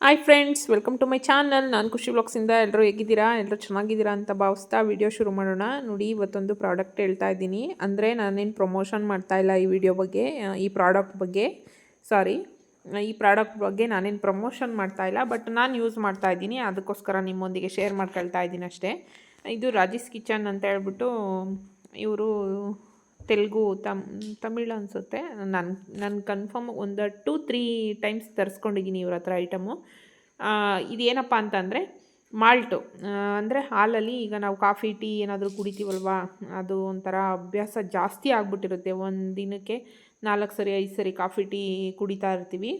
Hi friends, welcome to my channel. ನಾನು ಖುಷಿ ವ್ಲಾಗ್ಸಿಂದ. ಎಲ್ಲರೂ ಹೇಗಿದ್ದೀರಾ? ಎಲ್ಲರೂ ಚೆನ್ನಾಗಿದ್ದೀರಾ ಅಂತ ಭಾವಿಸ್ತಾ ವಿಡಿಯೋ ಶುರು ಮಾಡೋಣ. ನೋಡಿ, ಇವತ್ತೊಂದು ಪ್ರಾಡಕ್ಟ್ ಹೇಳ್ತಾ ಇದ್ದೀನಿ. ಅಂದರೆ ನಾನೇನು ಪ್ರಮೋಷನ್ ಮಾಡ್ತಾ ಇಲ್ಲ ಈ ವಿಡಿಯೋ ಬಗ್ಗೆ, ಈ ಪ್ರಾಡಕ್ಟ್ ಬಗ್ಗೆ. ಈ ಪ್ರಾಡಕ್ಟ್ ಬಗ್ಗೆ ನಾನೇನು ಪ್ರಮೋಷನ್ ಮಾಡ್ತಾ ಇಲ್ಲ, ಬಟ್ ನಾನು ಯೂಸ್ ಮಾಡ್ತಾ ಇದ್ದೀನಿ. ಅದಕ್ಕೋಸ್ಕರ ನಿಮ್ಮೊಂದಿಗೆ ಶೇರ್ ಮಾಡ್ಕೊಳ್ತಾ ಇದ್ದೀನಿ ಅಷ್ಟೇ. ಇದು ರಾಜೀಸ್ ಕಿಚನ್ ಅಂತ ಹೇಳ್ಬಿಟ್ಟು, ಇವರು ತೆಲುಗು ತಮಿಳು ಅನಿಸುತ್ತೆ. ನಾನು ಕನ್ಫರ್ಮ್ ಒಂದು 2-3 ಟೈಮ್ಸ್ ತರಿಸ್ಕೊಂಡಿದ್ದೀನಿ ಇವ್ರ ಹತ್ರ ಐಟಮು. ಇದೇನಪ್ಪ ಅಂತಂದರೆ ಮಾಲ್ಟು, ಅಂದರೆ ಹಾಲಲ್ಲಿ ಈಗ ನಾವು ಕಾಫಿ ಟೀ ಏನಾದರೂ ಕುಡಿತೀವಲ್ವ, ಅದು ಒಂಥರ ಅಭ್ಯಾಸ ಜಾಸ್ತಿ ಆಗಿಬಿಟ್ಟಿರುತ್ತೆ. ಒಂದು ದಿನಕ್ಕೆ 4 ಸರಿ 5 ಸರಿ ಕಾಫಿ ಟೀ ಕುಡಿತಾ ಇರ್ತೀವಿ.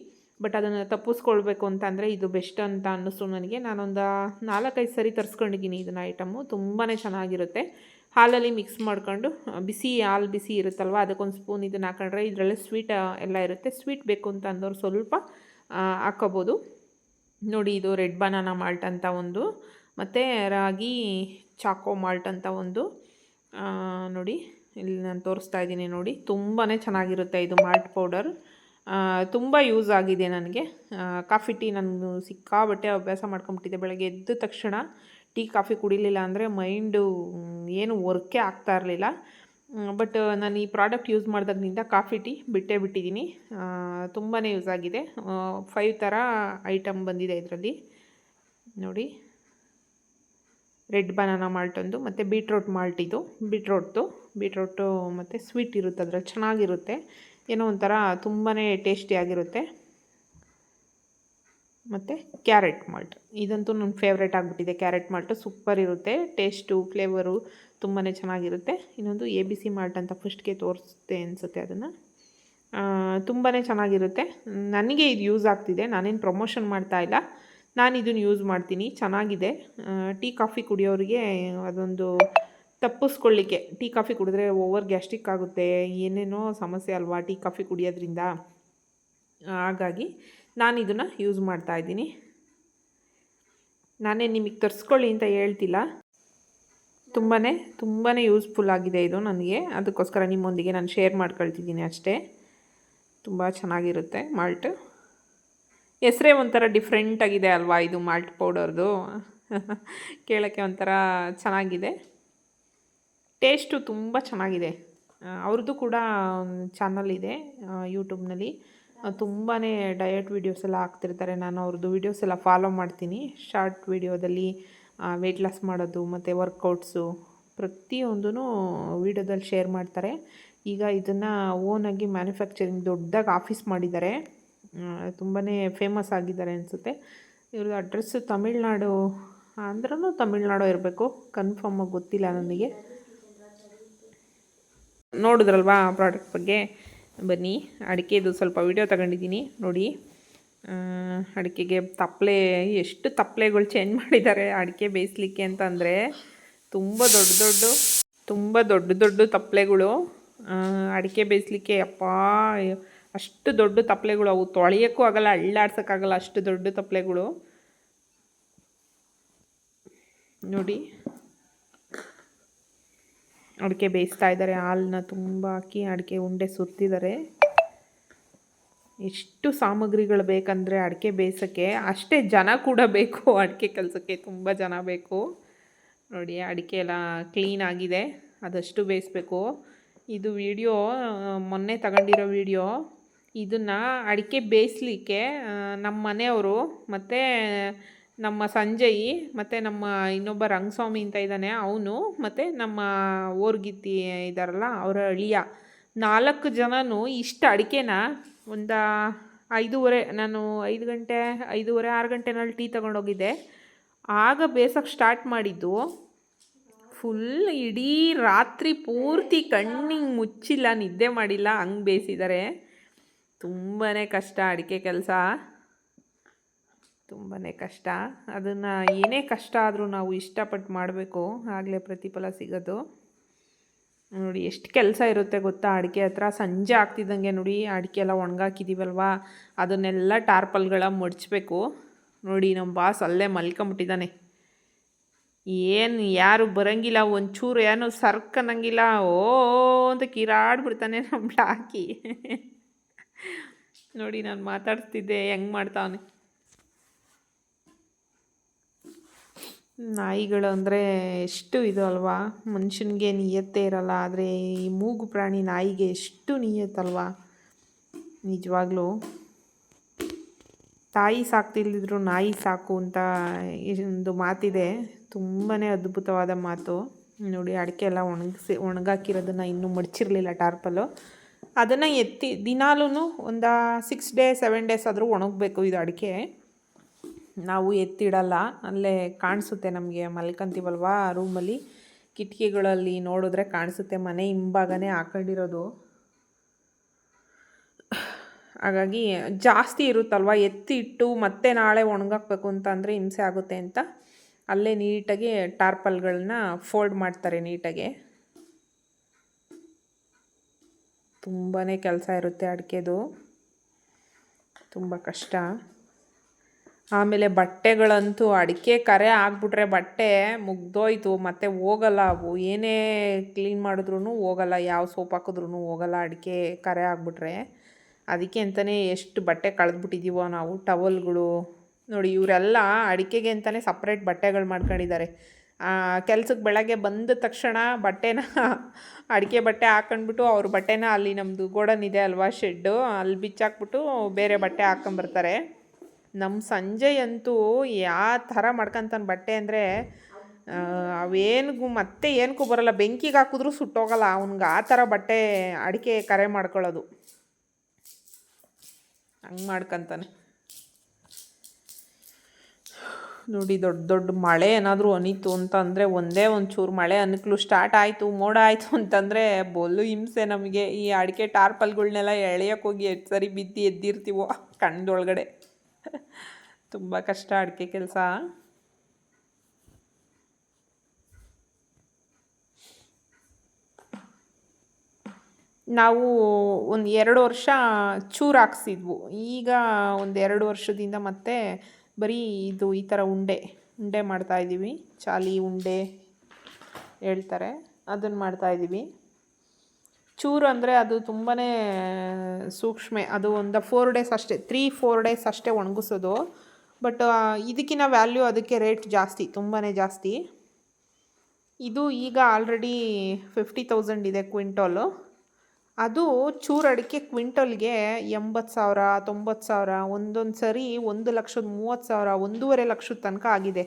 ಬಟ್ ಅದನ್ನು ತಪ್ಪಿಸ್ಕೊಳ್ಬೇಕು ಅಂತಂದರೆ ಇದು ಬೆಸ್ಟ್ ಅಂತ ಅನ್ನಿಸ್ತು ನನಗೆ. ನಾನೊಂದು 4-5 ಸರಿ ತರಿಸ್ಕೊಂಡಿದ್ದೀನಿ ಇದನ್ನು ಐಟಮು. ತುಂಬಾ ಚೆನ್ನಾಗಿರುತ್ತೆ. ಹಾಲಲ್ಲಿ ಮಿಕ್ಸ್ ಮಾಡ್ಕೊಂಡು, ಹಾಲು ಬಿಸಿ ಇರುತ್ತಲ್ವ, ಅದಕ್ಕೊಂದು ಸ್ಪೂನ್ ಇದನ್ನು ಹಾಕೊಂಡ್ರೆ ಇದರಲ್ಲಿ ಸ್ವೀಟ್ ಎಲ್ಲ ಇರುತ್ತೆ. ಸ್ವೀಟ್ ಬೇಕು ಅಂತ ಅಂದವ್ರು ಸ್ವಲ್ಪ ಹಾಕ್ಕೋಬೋದು. ನೋಡಿ, ಇದು ರೆಡ್ ಬನಾನಾ ಮಾಲ್ಟ್ ಅಂತ ಒಂದು, ಮತ್ತು ರಾಗಿ ಚಾಕೋ ಮಾಲ್ಟ್ ಅಂತ ಒಂದು. ನೋಡಿ, ಇಲ್ಲಿ ನಾನು ತೋರಿಸ್ತಾ ಇದ್ದೀನಿ ನೋಡಿ. ತುಂಬಾ ಚೆನ್ನಾಗಿರುತ್ತೆ ಇದು ಮಾಲ್ಟ್ ಪೌಡರ್. ತುಂಬ ಯೂಸ್ ಆಗಿದೆ ನನಗೆ. ಕಾಫಿ ಟೀ ನಾನು ಸಿಕ್ಕಾಬಟ್ಟೆ ಅಭ್ಯಾಸ ಮಾಡ್ಕೊಂಬಿಟ್ಟಿದ್ದೆ. ಬೆಳಗ್ಗೆ ಎದ್ದ ತಕ್ಷಣ ಟೀ ಕಾಫಿ ಕುಡಿಲಿಲ್ಲ ಅಂದರೆ ಮೈಂಡು ಏನು ವರ್ಕೇ ಆಗ್ತಾ ಇರಲಿಲ್ಲ. ಬಟ್ ನಾನು ಈ ಪ್ರಾಡಕ್ಟ್ ಯೂಸ್ ಮಾಡಿದಾಗಿನಿಂದ ಕಾಫಿ ಟೀ ಬಿಟ್ಟೇ ಬಿಟ್ಟಿದ್ದೀನಿ. ತುಂಬಾ ಯೂಸ್ ಆಗಿದೆ. 5 ಥರ ಐಟಮ್ ಬಂದಿದೆ ಇದರಲ್ಲಿ ನೋಡಿ. ರೆಡ್ ಬನಾನಾ ಮಾಲ್ಟ್ ಒಂದು, ಮತ್ತು ಬೀಟ್ರೋಟ್ ಮಾಲ್ಟ್. ಇದು ಬೀಟ್ರೋಟು ಮತ್ತು ಸ್ವೀಟ್ ಇರುತ್ತೆ ಅದರಲ್ಲಿ, ಚೆನ್ನಾಗಿರುತ್ತೆ. ಏನೋ ಒಂಥರ ತುಂಬಾ ಟೇಸ್ಟಿಯಾಗಿರುತ್ತೆ. ಮತ್ತು ಕ್ಯಾರೆಟ್ ಮಾಲ್ಟ್, ಇದಂತೂ ನನ್ನ ಫೇವ್ರೇಟ್ ಆಗಿಬಿಟ್ಟಿದೆ. ಕ್ಯಾರೆಟ್ ಮಾಲ್ಟು ಸೂಪರ್ ಇರುತ್ತೆ. ಟೇಸ್ಟು, ಫ್ಲೇವರು ತುಂಬಾ ಚೆನ್ನಾಗಿರುತ್ತೆ. ಇನ್ನೊಂದು ABC ಮಾಲ್ಟ್ ಅಂತ ಫಸ್ಟ್ಗೆ ತೋರಿಸ್ತೆ ಅನಿಸುತ್ತೆ ಅದನ್ನು. ತುಂಬಾ ಚೆನ್ನಾಗಿರುತ್ತೆ. ನನಗೆ ಇದು ಯೂಸ್ ಆಗ್ತಿದೆ. ನಾನೇನು ಪ್ರಮೋಷನ್ ಮಾಡ್ತಾ ಇಲ್ಲ, ನಾನು ಇದನ್ನು ಯೂಸ್ ಮಾಡ್ತೀನಿ. ಚೆನ್ನಾಗಿದೆ. ಟೀ ಕಾಫಿ ಕುಡಿಯೋರಿಗೆ ಅದೊಂದು ತಪ್ಪಿಸ್ಕೊಳ್ಳಿಕ್ಕೆ. ಟೀ ಕಾಫಿ ಕುಡಿದ್ರೆ ಓವರ್ ಗ್ಯಾಸ್ಟ್ರಿಕ್ ಆಗುತ್ತೆ, ಏನೇನೋ ಸಮಸ್ಯೆ ಅಲ್ವಾ ಟೀ ಕಾಫಿ ಕುಡಿಯೋದ್ರಿಂದ. ಹಾಗಾಗಿ ನಾನು ಇದನ್ನು ಯೂಸ್ ಮಾಡ್ತಾಯಿದ್ದೀನಿ. ನಾನೇ ನಿಮಗೆ ತರಿಸ್ಕೊಳ್ಳಿ ಅಂತ ಹೇಳ್ತಿಲ್ಲ. ತುಂಬಾ ಯೂಸ್ಫುಲ್ ಆಗಿದೆ ಇದು ನನಗೆ. ಅದಕ್ಕೋಸ್ಕರ ನಿಮ್ಮೊಂದಿಗೆ ನಾನು ಶೇರ್ ಮಾಡ್ಕೊಳ್ತಿದ್ದೀನಿ ಅಷ್ಟೇ. ತುಂಬ ಚೆನ್ನಾಗಿರುತ್ತೆ ಮಾಲ್ಟ್. ಹೆಸರೇ ಒಂಥರ ಡಿಫ್ರೆಂಟಾಗಿದೆ ಅಲ್ವಾ ಇದು ಮಾಲ್ಟ್ ಪೌಡರ್ದು. ಕೇಳೋಕ್ಕೆ ಒಂಥರ ಚೆನ್ನಾಗಿದೆ. ಟೇಸ್ಟು ತುಂಬ ಚೆನ್ನಾಗಿದೆ. ಅವ್ರದ್ದು ಕೂಡ ಚಾನಲ್ ಇದೆ ಯೂಟ್ಯೂಬ್ನಲ್ಲಿ. ತುಂಬಾ ಡಯಟ್ ವೀಡಿಯೋಸ್ ಎಲ್ಲ ಹಾಕ್ತಿರ್ತಾರೆ. ನಾನು ಅವ್ರದ್ದು ವೀಡಿಯೋಸ್ ಎಲ್ಲ ಫಾಲೋ ಮಾಡ್ತೀನಿ. ಶಾರ್ಟ್ ವೀಡಿಯೋದಲ್ಲಿ ವೆಯ್ಟ್ ಲಾಸ್ ಮಾಡೋದು ಮತ್ತು ವರ್ಕೌಟ್ಸು ಪ್ರತಿಯೊಂದೂ ವೀಡಿಯೋದಲ್ಲಿ ಶೇರ್ ಮಾಡ್ತಾರೆ. ಈಗ ಇದನ್ನು ಓನಾಗಿ ಮ್ಯಾನುಫ್ಯಾಕ್ಚರಿಂಗ್ ದೊಡ್ಡದಾಗಿ ಆಫೀಸ್ ಮಾಡಿದ್ದಾರೆ. ತುಂಬಾ ಫೇಮಸ್ ಆಗಿದ್ದಾರೆ ಅನಿಸುತ್ತೆ. ಇವ್ರದ್ದು ಅಡ್ರೆಸ್ಸು ತಮಿಳ್ನಾಡು, ಆಂಧ್ರನೋ ತಮಿಳ್ನಾಡು ಇರಬೇಕು, ಕನ್ಫರ್ಮಾಗಿ ಗೊತ್ತಿಲ್ಲ ನನಗೆ. ನೋಡಿದ್ರಲ್ವಾ ಆ ಪ್ರಾಡಕ್ಟ್ ಬಗ್ಗೆ. ಬನ್ನಿ, ಅಡಿಕೆದು ಸ್ವಲ್ಪ ವಿಡಿಯೋ ತಗೊಂಡಿದ್ದೀನಿ ನೋಡಿ. ಅಡಿಕೆಗೆ ತಪ್ಪಲೆ, ಎಷ್ಟು ತಪ್ಪಲೆಗಳು ಚೇಂಜ್ ಮಾಡಿದ್ದಾರೆ ಅಡಿಕೆ ಬೇಯಿಸ್ಲಿಕ್ಕೆ ಅಂತಂದರೆ. ತುಂಬ ದೊಡ್ಡ ತಪ್ಪಲೆಗಳು ಅಡಿಕೆ ಬೇಯಿಸ್ಲಿಕ್ಕೆ. ಅಪ್ಪಾ, ಅಷ್ಟು ದೊಡ್ಡ ತಪ್ಪಲೆಗಳು. ಅವು ತೊಳೆಯೋಕ್ಕೂ ಆಗಲ್ಲ, ಅಳ್ಳಾಡ್ಸೋಕ್ಕಾಗಲ್ಲ, ಅಷ್ಟು ದೊಡ್ಡ ತಪ್ಪಲೆಗಳು ನೋಡಿ. ಅಡಿಕೆ ಬೇಯಿಸ್ತಾ ಇದ್ದಾರೆ. ಹಾಲನ್ನ ತುಂಬ ಹಾಕಿ ಅಡಿಕೆ ಉಂಡೆ ಸುರ್ತಿದ್ದಾರೆ. ಎಷ್ಟು ಸಾಮಗ್ರಿಗಳು ಬೇಕಂದರೆ ಅಡಿಕೆ ಬೇಯಿಸೋಕ್ಕೆ, ಅಷ್ಟೇ ಜನ ಕೂಡ ಬೇಕು ಅಡಿಕೆ ಕೆಲಸಕ್ಕೆ. ತುಂಬ ಜನ ಬೇಕು ನೋಡಿ. ಅಡಿಕೆ ಎಲ್ಲ ಕ್ಲೀನ್ ಆಗಿದೆ, ಅದಷ್ಟು ಬೇಯಿಸ್ಬೇಕು. ಇದು ವಿಡಿಯೋ ಮೊನ್ನೆ ತಗೊಂಡಿರೋ ವಿಡಿಯೋ. ಇದನ್ನು ಅಡಿಕೆ ಬೇಯಿಸ್ಲಿಕ್ಕೆ ನಮ್ಮ ಮನೆಯವರು ಮತ್ತು ನಮ್ಮ ಸಂಜಯ್ ಮತ್ತು ನಮ್ಮ ಇನ್ನೊಬ್ಬ ರಂಗಸ್ವಾಮಿ ಅಂತ ಇದ್ದಾನೆ ಅವನು, ಮತ್ತು ನಮ್ಮ ಓರ್ಗಿತ್ತಿ ಇದ್ದಾರಲ್ಲ ಅವರ ಅಳಿಯ, 4 ಜನನೂ ಇಷ್ಟು ಅಡಿಕೆನ ಒಂದು 5:30, ನಾನು 5 ಗಂಟೆ 5:30 6 ಗಂಟೆನಲ್ಲಿ ಟೀ ತೊಗೊಂಡೋಗಿದ್ದೆ. ಆಗ ಬೇಯಿಸೋಕ್ಕೆ ಸ್ಟಾರ್ಟ್ ಮಾಡಿದ್ದು. ಫುಲ್ ಇಡೀ ರಾತ್ರಿ ಪೂರ್ತಿ ಕಣ್ಣಿಗೆ ಮುಚ್ಚಿಲ್ಲ, ನಿದ್ದೆ ಮಾಡಿಲ್ಲ, ಹಂಗೆ ಬೇಯಿಸಿದ್ದಾರೆ. ತುಂಬಾ ಕಷ್ಟ ಅಡಿಕೆ ಕೆಲಸ, ತುಂಬಾ ಕಷ್ಟ. ಅದನ್ನು ಏನೇ ಕಷ್ಟ ಆದರೂ ನಾವು ಇಷ್ಟಪಟ್ಟು ಮಾಡಬೇಕು, ಆಗಲೇ ಪ್ರತಿಫಲ ಸಿಗೋದು. ನೋಡಿ ಎಷ್ಟು ಕೆಲಸ ಇರುತ್ತೆ ಗೊತ್ತಾ ಅಡಿಕೆ ಹತ್ರ. ಸಂಜೆ ಆಗ್ತಿದ್ದಂಗೆ ನೋಡಿ, ಅಡಿಕೆ ಎಲ್ಲ ಒಣಗಾಕಿದ್ದೀವಲ್ವ, ಅದನ್ನೆಲ್ಲ ಟಾರ್ಪಲ್ಗಳ ಮಡಚಬೇಕು. ನೋಡಿ, ನಮ್ಮ ಬಾಸ್ ಅಲ್ಲೇ ಮಲ್ಕೊಂಬಿಟ್ಟಿದ್ದಾನೆ. ಯಾರು ಬರೋಂಗಿಲ್ಲ, ಒಂಚೂರು ಏನೋ ಸರ್ಕನ್ನಂಗಿಲ್ಲ. ಓ ಅಂತ ಕಿರಾಡ್ಬಿಡ್ತಾನೆ ನಮ್ಮ ನೋಡಿ, ನಾನು ಮಾತಾಡ್ತಿದ್ದೆ ಹೆಂಗೆ ಮಾಡ್ತಾವನೆ. ನಾಯಿಗಳು ಅಂದರೆ ಎಷ್ಟು ಇದು ಅಲ್ವಾ, ಮನುಷ್ಯನಿಗೆ ನಿಯತ್ತೇ ಇರಲ್ಲ, ಆದರೆ ಈ ಮೂಗು ಪ್ರಾಣಿ ನಾಯಿಗೆ ಎಷ್ಟು ನಿಯತ್ತಲ್ವಾ ನಿಜವಾಗ್ಲೂ. ತಾಯಿ ಸಾಕ್ತಿಲ್ದಿದ್ರು ನಾಯಿ ಸಾಕು ಅಂತ ಒಂದು ಮಾತಿದೆ, ತುಂಬಾ ಅದ್ಭುತವಾದ ಮಾತು. ನೋಡಿ ಅಡಿಕೆ ಎಲ್ಲ ಒಣಗಾಕಿರೋದನ್ನು ಇನ್ನೂ ಮಡಚಿರಲಿಲ್ಲ ಟಾರ್ಪಲ್ಲು. ಅದನ್ನು ಎತ್ತಿ ದಿನಾಲೂ ಒಂದು 6 ಡೇಸ್ 7 ಡೇಸ್ ಆದರೂ ಒಣಗಬೇಕು ಇದು ಅಡಿಕೆ. ನಾವು ಎತ್ತಿಡಲ್ಲ, ಅಲ್ಲೇ ಕಾಣಿಸುತ್ತೆ ನಮಗೆ ಮಲ್ಕೊಂತೀವಲ್ವ ರೂಮಲ್ಲಿ, ಕಿಟಕಿಗಳಲ್ಲಿ ನೋಡಿದ್ರೆ ಕಾಣಿಸುತ್ತೆ, ಮನೆ ಹಿಂಭಾಗನೇ ಹಾಕೊಂಡಿರೋದು. ಹಾಗಾಗಿ ಜಾಸ್ತಿ ಇರುತ್ತಲ್ವ, ಎತ್ತಿ ಇಟ್ಟು ಮತ್ತೆ ನಾಳೆ ಒಣಗಾಕಬೇಕು ಅಂತ ಅಂದರೆ ಹಿಂಸೆ ಆಗುತ್ತೆ ಅಂತ ಅಲ್ಲೇ ನೀಟಾಗಿ ಟಾರ್ಪಲ್ಗಳನ್ನ ಫೋಲ್ಡ್ ಮಾಡ್ತಾರೆ ನೀಟಾಗೆ. ತುಂಬಾ ಕೆಲಸ ಇರುತ್ತೆ ಅಡಿಕೆದು, ತುಂಬ ಕಷ್ಟ. ಆಮೇಲೆ ಬಟ್ಟೆಗಳಂತೂ ಅಡಿಕೆ ಕರೆ ಆಗಿಬಿಟ್ರೆ ಬಟ್ಟೆ ಮುಗ್ದೋಯ್ತು, ಮತ್ತೆ ಹೋಗಲ್ಲ ಅವು, ಏನೇ ಕ್ಲೀನ್ ಮಾಡಿದ್ರೂ ಹೋಗಲ್ಲ, ಯಾವ ಸೋಪ್ ಹಾಕಿದ್ರೂ ಹೋಗಲ್ಲ ಅಡಿಕೆ ಕರೆ ಆಗಿಬಿಟ್ರೆ. ಅದಕ್ಕೆ ಅಂತಲೇ ಎಷ್ಟು ಬಟ್ಟೆ ಕಳೆದ್ಬಿಟ್ಟಿದ್ದೀವೋ ನಾವು. ಟವಲ್ಗಳು ನೋಡಿ, ಇವರೆಲ್ಲ ಅಡಿಕೆಗೆ ಅಂತಲೇ ಸಪ್ರೇಟ್ ಬಟ್ಟೆಗಳು ಮಾಡ್ಕೊಂಡಿದ್ದಾರೆ. ಕೆಲ್ಸಕ್ಕೆ ಬೆಳಗ್ಗೆ ಬಂದ ತಕ್ಷಣ ಬಟ್ಟೆನ ಅಡಿಕೆ ಬಟ್ಟೆ ಹಾಕೊಂಡ್ಬಿಟ್ಟು ಅವ್ರ ಬಟ್ಟೆನ ಅಲ್ಲಿ ನಮ್ಮದು ಗೋಡನ್ ಇದೆ ಅಲ್ವಾ, ಶೆಡ್ಡು, ಅಲ್ಲಿ ಬಿಚ್ಚಾಕ್ಬಿಟ್ಟು ಬೇರೆ ಬಟ್ಟೆ ಹಾಕ್ಕೊಂಬರ್ತಾರೆ. ನಮ್ಮ ಸಂಜಯ್ ಅಂತೂ ಯಾವ ಥರ ಮಾಡ್ಕೊತಾನೆ ಬಟ್ಟೆ ಅಂದರೆ, ಅವೇನಿಗೂ ಮತ್ತೆ ಏನಕ್ಕೂ ಬರೋಲ್ಲ, ಬೆಂಕಿಗೆ ಹಾಕಿದ್ರೂ ಸುಟ್ಟೋಗಲ್ಲ ಅವ್ನಿಗೆ, ಆ ಥರ ಬಟ್ಟೆ ಅಡಿಕೆ ಕರೆ ಮಾಡ್ಕೊಳ್ಳೋದು, ಹಂಗೆ ಮಾಡ್ಕೊತಾನೆ. ನೋಡಿ ದೊಡ್ಡ ದೊಡ್ಡ ಮಳೆ ಏನಾದರೂ ಅನಿತು ಅಂತ ಅಂದರೆ, ಒಂದೇ ಒಂಚೂರು ಮಳೆ ಅನ್ಕಲು ಸ್ಟಾರ್ಟ್ ಆಯಿತು, ಮೋಡ ಆಯಿತು ಅಂತಂದರೆ ಬೊಲ್ಲು ಹಿಂಸೆ ನಮಗೆ. ಈ ಅಡಿಕೆ ಟಾರ್ಪಲ್ಗಳ್ನೆಲ್ಲ ಎಳೆಯೋಕೆ ಹೋಗಿ ಎಷ್ಟು ಸರಿ ಬಿದ್ದು ಎದ್ದಿರ್ತೀವೋ ಕಣ್ಣದೊಳಗಡೆ. ತುಂಬ ಕಷ್ಟ ಅಡಿಕೆ ಕೆಲಸ. ನಾವು ಒಂದು 2 ವರ್ಷ ಚೂರು ಹಾಕ್ಸಿದ್ವು, ಈಗ ಒಂದು 2 ವರ್ಷದಿಂದ ಮತ್ತೆ ಬರೀ ಇದು ಈ ಥರ ಉಂಡೆ ಮಾಡ್ತಾಯಿದ್ದೀವಿ. ಚಾಲಿ ಉಂಡೆ ಹೇಳ್ತಾರೆ, ಅದನ್ನು ಮಾಡ್ತಾಯಿದ್ದೀವಿ. ಚೂರು ಅಂದರೆ ಅದು ತುಂಬಾ ಸೂಕ್ಷ್ಮ, ಅದು ಒಂದು 4 ಡೇಸ್ ಅಷ್ಟೇ, 3-4 ಡೇಸ್ ಅಷ್ಟೇ ಒಣಗಿಸೋದು. ಬಟ್ ಇದಕ್ಕಿಂತ ವ್ಯಾಲ್ಯೂ ಅದಕ್ಕೆ ರೇಟ್ ಜಾಸ್ತಿ, ತುಂಬಾ ಜಾಸ್ತಿ. ಇದು ಈಗ ಆಲ್ರೆಡಿ 50,000 ಇದೆ ಕ್ವಿಂಟಲು. ಅದು ಚೂರು ಅಡಿಕೆ ಕ್ವಿಂಟಲ್ಗೆ 80,000 90,000, ಒಂದೊಂದು ಸರಿ 1,30,000 1.5 ಲಕ್ಷದ ತನಕ ಆಗಿದೆ.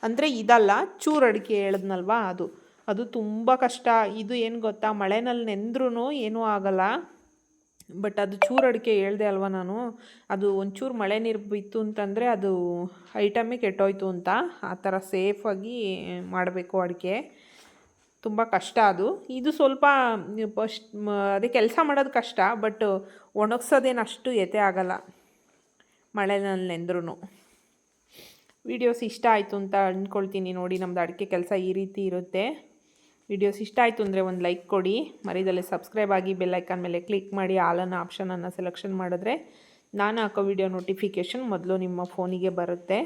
ಅಂದರೆ ಇದಲ್ಲ, ಚೂರು ಅಡಿಕೆ ಹೇಳಿದ್ನಲ್ವಾ ಅದು ತುಂಬ ಕಷ್ಟ. ಇದು ಏನು ಗೊತ್ತಾ, ಮಳೆನಲ್ಲಿ ನೆಂದ್ರೂ ಏನೂ ಆಗಲ್ಲ. ಬಟ್ ಅದು ಚೂರು ಅಡಿಕೆ ಹೇಳ್ದೆ ಅಲ್ವಾ ನಾನು, ಅದು ಒಂಚೂರು ಮಳೆ ನೀರು ಬಿತ್ತು ಅಂತಂದರೆ ಅದು ಐಟಮೇ ಕೆಟ್ಟೋಯ್ತು ಅಂತ. ಆ ಥರ ಸೇಫಾಗಿ ಮಾಡಬೇಕು ಅಡಿಕೆ, ತುಂಬ ಕಷ್ಟ ಅದು. ಇದು ಸ್ವಲ್ಪ ಅದೇ ಕೆಲಸ ಮಾಡೋದು ಕಷ್ಟ, ಬಟ್ ಒಣಗ್ಸೋದೇನು ಅಷ್ಟು ಎತೆ ಆಗಲ್ಲ ಮಳೆನಲ್ಲಿ ನೆಂದ್ರೂ. ವೀಡಿಯೋಸ್ ಇಷ್ಟ ಆಯಿತು ಅಂತ ಅಂದ್ಕೊಳ್ತೀನಿ. ನೋಡಿ ನಮ್ಮದು ಅಡಿಕೆ ಕೆಲಸ ಈ ರೀತಿ ಇರುತ್ತೆ. ವೀಡಿಯೋಸ್ ಇಷ್ಟ ಆಯಿತು ಅಂದರೆ ಒಂದು ಲೈಕ್ ಕೊಡಿ, ಮರಿದಲ್ಲೇ ಸಬ್ಸ್ಕ್ರೈಬ್ ಆಗಿ ಬೆಲ್ ಐಕಾನ್ ಮೇಲೆ ಕ್ಲಿಕ್ ಮಾಡಿ ಆಲನ್ನು ಆಪ್ಷನನ್ನು ಸೆಲೆಕ್ಷನ್ ಮಾಡಿದ್ರೆ ನಾನು ಹಾಕೋ ವಿಡಿಯೋ ನೋಟಿಫಿಕೇಷನ್ ಮೊದಲು ನಿಮ್ಮ ಫೋನಿಗೆ ಬರುತ್ತೆ.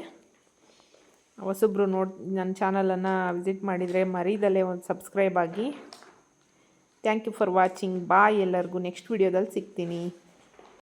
ಹೊಸಬ್ರು ನನ್ನ ಚಾನಲನ್ನು ವಿಸಿಟ್ ಮಾಡಿದರೆ ಮರಿದಲ್ಲೇ ಒಂದು ಸಬ್ಸ್ಕ್ರೈಬ್ ಆಗಿ. Thank you for watching. Bye ಎಲ್ಲರಿಗೂ. ನೆಕ್ಸ್ಟ್ ವಿಡಿಯೋದಲ್ಲಿ ಸಿಗ್ತೀನಿ.